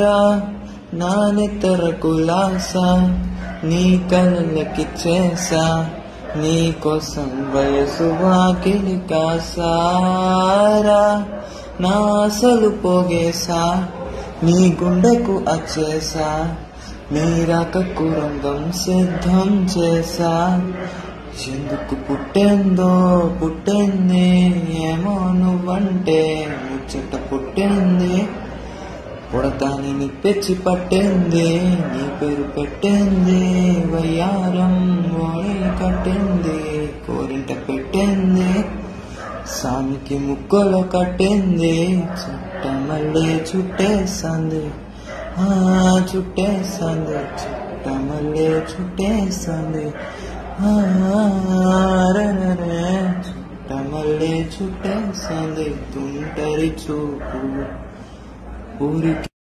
రా నానెత్తర కులాస నీ కళ్ళకి చేసా నీ కోసం వయసు వాకిలి కాసారా నా అసలు పోగేసా నీ గుండెకు అచ్చేసా నీ రాకకు రంగం సిద్ధం చేసా ఎందుకు పుట్టిందో పుట్టింది ఏమో నువ్వంటే ముచ్చట పుట్టింది పుడతాని నీ పెచ్చి పట్టింది నీ పేరు పెట్టింది వయ్యారం ఓడి కట్టింది కోరింట పెట్టింది సామికి ముక్కులో కట్టింది చుట్ట మళ్ళీ చుట్టేసింది చుట్టేసింది చుట్ట మళ్ళీ చుట్టేసింది చుట్ట మళ్ళీ చుట్టేసింది తుంటరి చూపు ఊరికి